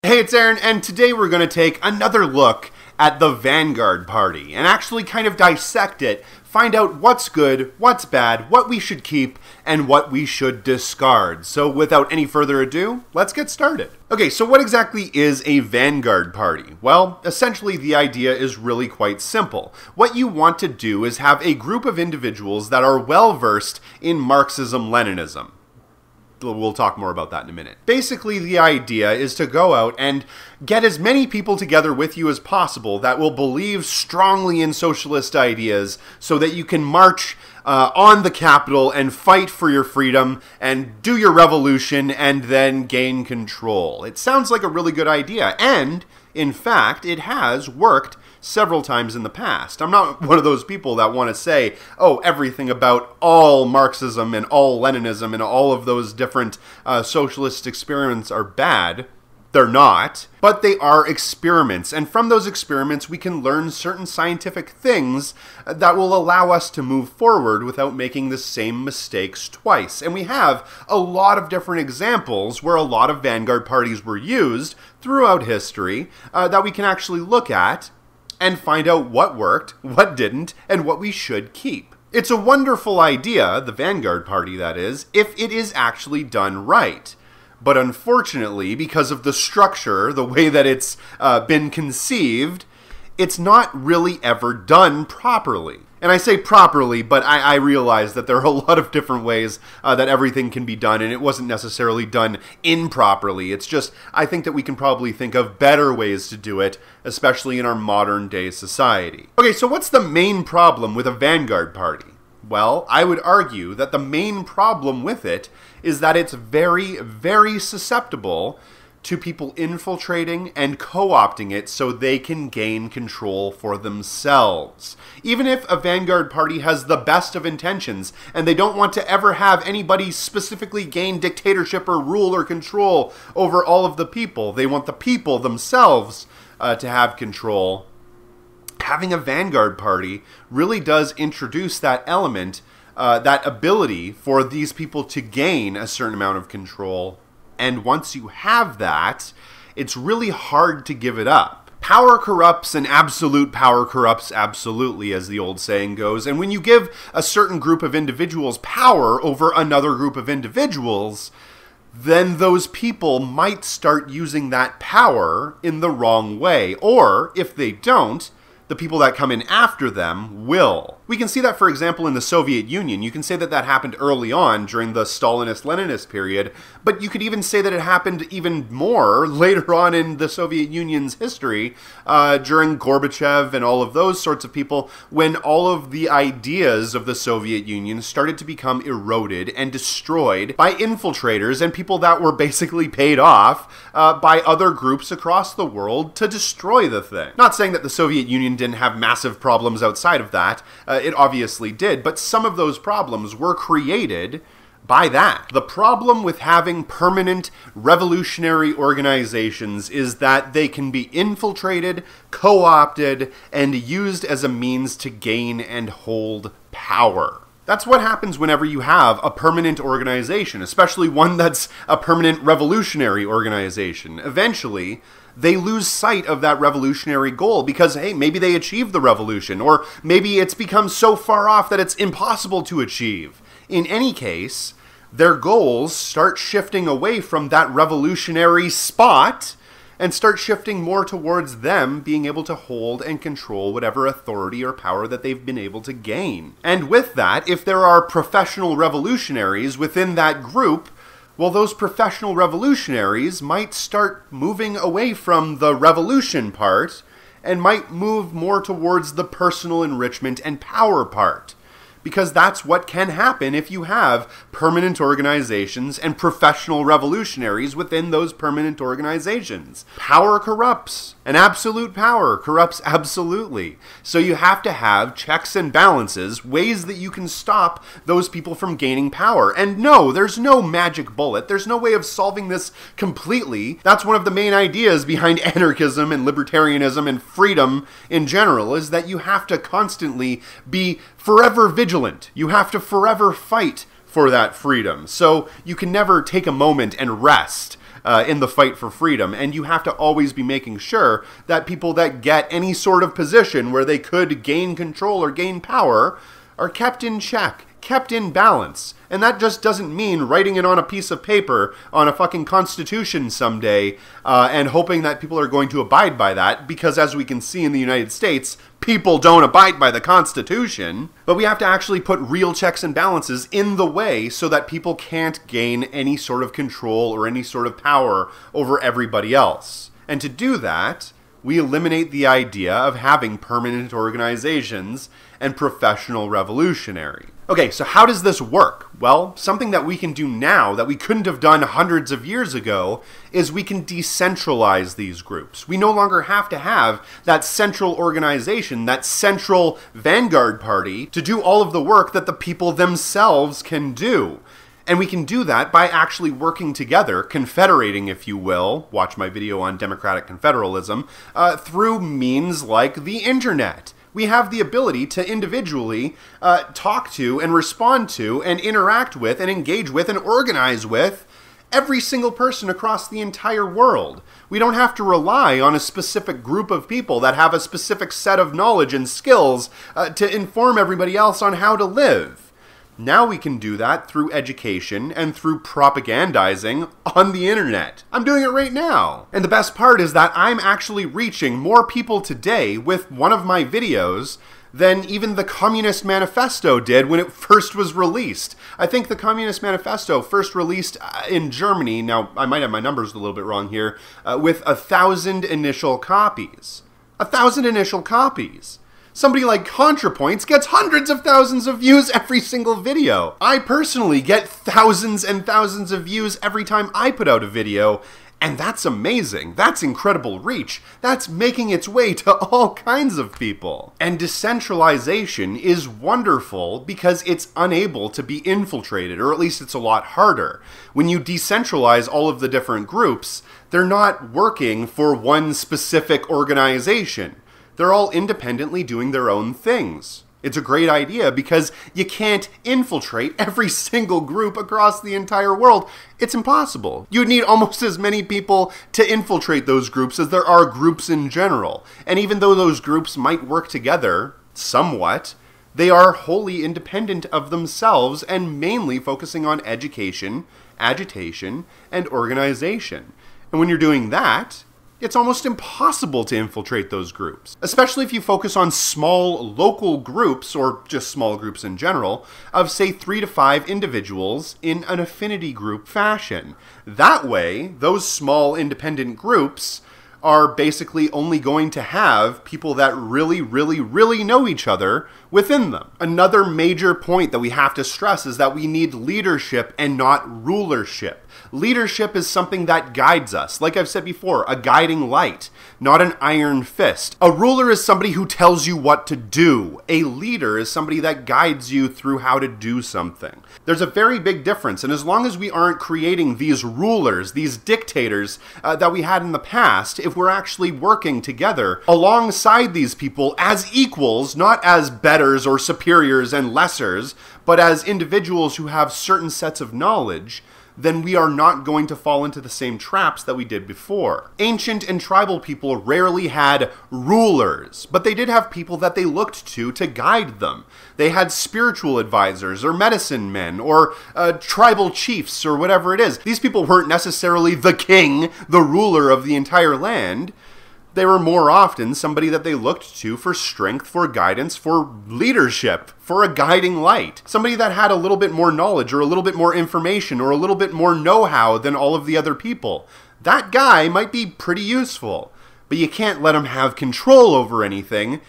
Hey, it's Aaron, and today we're going to take another look at the Vanguard Party and actually kind of dissect it, find out what's good, what's bad, what we should keep, and what we should discard. So without any further ado, let's get started. Okay, so what exactly is a Vanguard Party? Well, essentially the idea is really quite simple. What you want to do is have a group of individuals that are well-versed in Marxism-Leninism. We'll talk more about that in a minute. Basically, the idea is to go out and get as many people together with you as possible that will believe strongly in socialist ideas so that you can march on the Capitol and fight for your freedom and do your revolution and then gain control. It sounds like a really good idea, and in fact, it has worked several times in the past. I'm not one of those people that want to say, oh, everything about all Marxism and all Leninism and all of those different socialist experiments are bad. They're not, but they are experiments, and from those experiments we can learn certain scientific things that will allow us to move forward without making the same mistakes twice. And we have a lot of different examples where a lot of Vanguard parties were used throughout history that we can actually look at and find out what worked, what didn't, and what we should keep. It's a wonderful idea, the Vanguard Party that is, if it is actually done right. But unfortunately, because of the structure, the way that it's been conceived, it's not really ever done properly. And I say properly, but I realize that there are a lot of different ways that everything can be done, and it wasn't necessarily done improperly. It's just, I think that we can probably think of better ways to do it, especially in our modern day society. Okay, so what's the main problem with a Vanguard Party? Well, I would argue that the main problem with it is that it's very, very susceptible to people infiltrating and co-opting it so they can gain control for themselves. Even if a Vanguard Party has the best of intentions and they don't want to ever have anybody specifically gain dictatorship or rule or control over all of the people, they want the people themselves to have control. Having a Vanguard Party really does introduce that element, that ability for these people to gain a certain amount of control. And once you have that, it's really hard to give it up. Power corrupts and absolute power corrupts absolutely, as the old saying goes. And when you give a certain group of individuals power over another group of individuals, then those people might start using that power in the wrong way. Or, if they don't, the people that come in after them will. We can see that, for example, in the Soviet Union. You can say that that happened early on during the Stalinist-Leninist period, but you could even say that it happened even more later on in the Soviet Union's history, during Gorbachev and all of those sorts of people, when all of the ideas of the Soviet Union started to become eroded and destroyed by infiltrators and people that were basically paid off by other groups across the world to destroy the thing. Not saying that the Soviet Union didn't have massive problems outside of that. It obviously did, but some of those problems were created by that. The problem with having permanent revolutionary organizations is that they can be infiltrated, co-opted, and used as a means to gain and hold power. That's what happens whenever you have a permanent organization, especially one that's a permanent revolutionary organization. Eventually, they lose sight of that revolutionary goal because, hey, maybe they achieved the revolution, or maybe it's become so far off that it's impossible to achieve. In any case, their goals start shifting away from that revolutionary spot and start shifting more towards them being able to hold and control whatever authority or power that they've been able to gain. And with that, if there are professional revolutionaries within that group, well, those professional revolutionaries might start moving away from the revolution part and might move more towards the personal enrichment and power part. Because that's what can happen if you have permanent organizations and professional revolutionaries within those permanent organizations. Power corrupts, and absolute power corrupts absolutely. So you have to have checks and balances, ways that you can stop those people from gaining power. And no, there's no magic bullet. There's no way of solving this completely. That's one of the main ideas behind anarchism and libertarianism and freedom in general, is that you have to constantly be forever vigilant. You have to forever fight for that freedom. So you can never take a moment and rest. in the fight for freedom. And you have to always be making sure that people that get any sort of position where they could gain control or gain power are kept in check, kept in balance. And that just doesn't mean writing it on a piece of paper on a fucking constitution someday and hoping that people are going to abide by that, because as we can see in the United States, people don't abide by the Constitution. But we have to actually put real checks and balances in the way so that people can't gain any sort of control or any sort of power over everybody else. And to do that, we eliminate the idea of having permanent organizations and professional revolutionary. Okay, so how does this work? Well, something that we can do now that we couldn't have done hundreds of years ago is we can decentralize these groups. We no longer have to have that central organization, that central Vanguard Party, to do all of the work that the people themselves can do. And we can do that by actually working together, confederating, if you will, watch my video on democratic confederalism, through means like the internet. We have the ability to individually talk to and respond to and interact with and engage with and organize with every single person across the entire world. We don't have to rely on a specific group of people that have a specific set of knowledge and skills to inform everybody else on how to live. Now we can do that through education and through propagandizing on the internet. I'm doing it right now. And the best part is that I'm actually reaching more people today with one of my videos than even the Communist Manifesto did when it first was released. I think the Communist Manifesto first released in Germany, now I might have my numbers a little bit wrong here, with 1,000 initial copies. 1,000 initial copies. Somebody like ContraPoints gets hundreds of thousands of views every single video. I personally get thousands and thousands of views every time I put out a video, and that's amazing. That's incredible reach. That's making its way to all kinds of people. And decentralization is wonderful because it's unable to be infiltrated, or at least it's a lot harder. When you decentralize all of the different groups, they're not working for one specific organization. They're all independently doing their own things. It's a great idea because you can't infiltrate every single group across the entire world. It's impossible. You would need almost as many people to infiltrate those groups as there are groups in general. And even though those groups might work together somewhat, they are wholly independent of themselves and mainly focusing on education, agitation, and organization. And when you're doing that, it's almost impossible to infiltrate those groups, especially if you focus on small local groups, or just small groups in general, of say 3 to 5 individuals in an affinity group fashion. That way, those small independent groups are basically only going to have people that really, really, really know each other within them. Another major point that we have to stress is that we need leadership and not rulership. Leadership is something that guides us. Like I've said before, a guiding light, not an iron fist. A ruler is somebody who tells you what to do. A leader is somebody that guides you through how to do something. There's a very big difference, and as long as we aren't creating these rulers, these dictators that we had in the past, if we're actually working together alongside these people as equals, not as betters or superiors and lessers, but as individuals who have certain sets of knowledge, then we are not going to fall into the same traps that we did before. Ancient and tribal people rarely had rulers, but they did have people that they looked to guide them. They had spiritual advisors, or medicine men, or tribal chiefs, or whatever it is. These people weren't necessarily the king, the ruler of the entire land. They were more often somebody that they looked to for strength, for guidance, for leadership, for a guiding light. Somebody that had a little bit more knowledge, or a little bit more information, or a little bit more know-how than all of the other people. That guy might be pretty useful, but you can't let him have control over anything,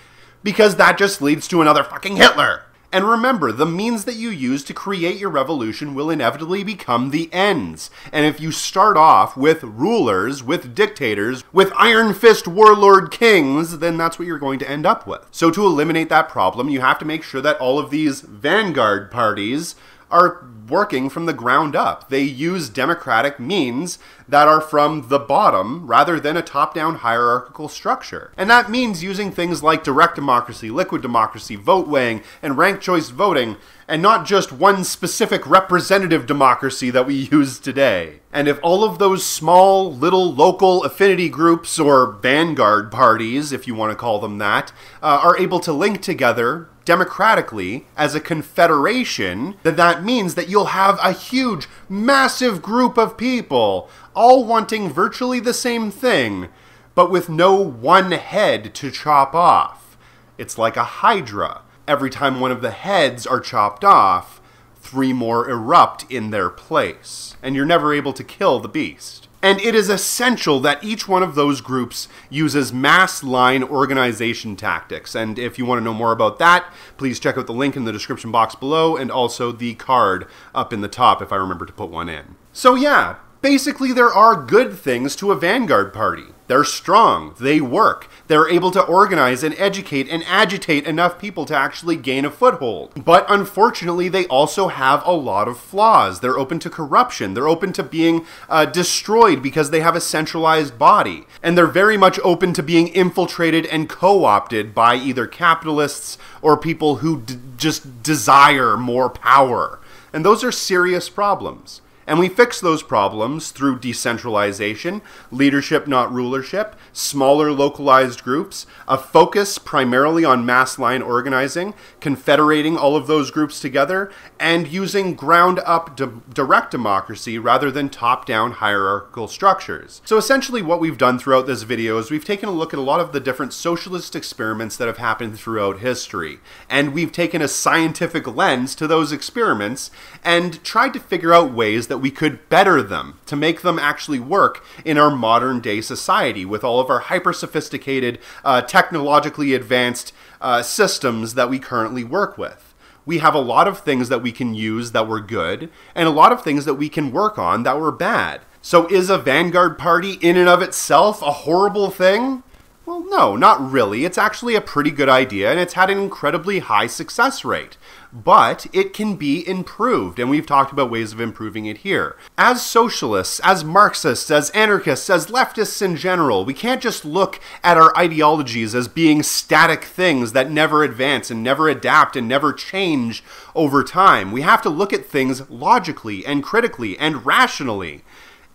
because that just leads to another fucking Hitler. And remember, the means that you use to create your revolution will inevitably become the ends. And if you start off with rulers, with dictators, with iron fist warlord kings, then that's what you're going to end up with. So to eliminate that problem, you have to make sure that all of these vanguard parties are working from the ground up. They use democratic means that are from the bottom rather than a top-down hierarchical structure. And that means using things like direct democracy, liquid democracy, vote weighing, and ranked choice voting and not just one specific representative democracy that we use today. And if all of those small, little local affinity groups, or vanguard parties, if you want to call them that, are able to link together democratically as a confederation, then that means that you'll have a huge, massive group of people all wanting virtually the same thing, but with no one head to chop off. It's like a hydra. Every time one of the heads are chopped off, 3 more erupt in their place, and you're never able to kill the beast. And it is essential that each one of those groups uses mass line organization tactics. And if you want to know more about that, please check out the link in the description box below, and also the card up in the top if I remember to put one in. So yeah, basically there are good things to a vanguard party. They're strong, they work, they're able to organize and educate and agitate enough people to actually gain a foothold. But unfortunately, they also have a lot of flaws. They're open to corruption, they're open to being destroyed because they have a centralized body, and they're very much open to being infiltrated and co-opted by either capitalists or people who just desire more power. And those are serious problems. And we fix those problems through decentralization, leadership not rulership, smaller localized groups, a focus primarily on mass line organizing, confederating all of those groups together, and using ground-up direct democracy rather than top-down hierarchical structures. So essentially what we've done throughout this video is we've taken a look at a lot of the different socialist experiments that have happened throughout history, and we've taken a scientific lens to those experiments and tried to figure out ways that we could better them, to make them actually work in our modern day society with all of our hyper-sophisticated, technologically advanced systems that we currently work with. We have a lot of things that we can use that were good, and a lot of things that we can work on that were bad. So is a vanguard party in and of itself a horrible thing? Well, no, not really. It's actually a pretty good idea, and it's had an incredibly high success rate. But it can be improved, and we've talked about ways of improving it here. As socialists, as Marxists, as anarchists, as leftists in general, we can't just look at our ideologies as being static things that never advance and never adapt and never change over time. We have to look at things logically and critically and rationally,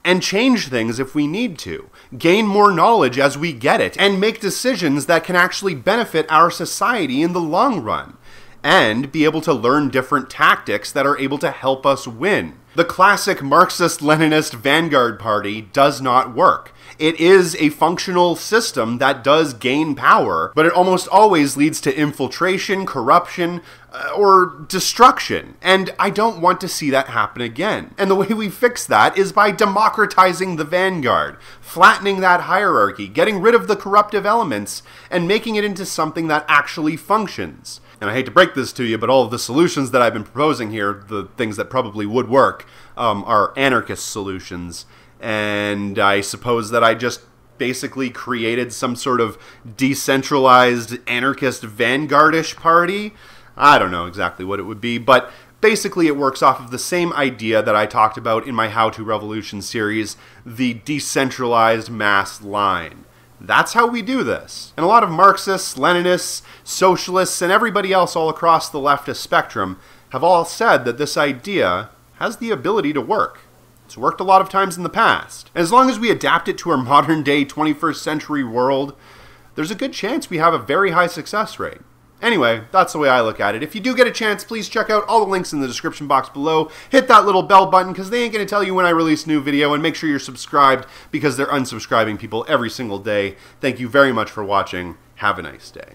and change things if we need to, gain more knowledge as we get it, and make decisions that can actually benefit our society in the long run, and be able to learn different tactics that are able to help us win. The classic Marxist-Leninist Vanguard Party does not work. It is a functional system that does gain power, but it almost always leads to infiltration, corruption, or destruction. And I don't want to see that happen again. And the way we fix that is by democratizing the vanguard, flattening that hierarchy, getting rid of the corruptive elements, and making it into something that actually functions. And I hate to break this to you, but all of the solutions that I've been proposing here, the things that probably would work, are anarchist solutions. And I suppose that I just basically created some sort of decentralized anarchist vanguardish party. I don't know exactly what it would be, but basically it works off of the same idea that I talked about in my How to Revolution series, the decentralized mass line. That's how we do this. And a lot of Marxists, Leninists, socialists, and everybody else all across the leftist spectrum have all said that this idea has the ability to work. It's worked a lot of times in the past. And as long as we adapt it to our modern day 21st century world, there's a good chance we have a very high success rate. Anyway, that's the way I look at it. If you do get a chance, please check out all the links in the description box below. Hit that little bell button because they ain't going to tell you when I release a new video, and make sure you're subscribed because they're unsubscribing people every single day. Thank you very much for watching. Have a nice day.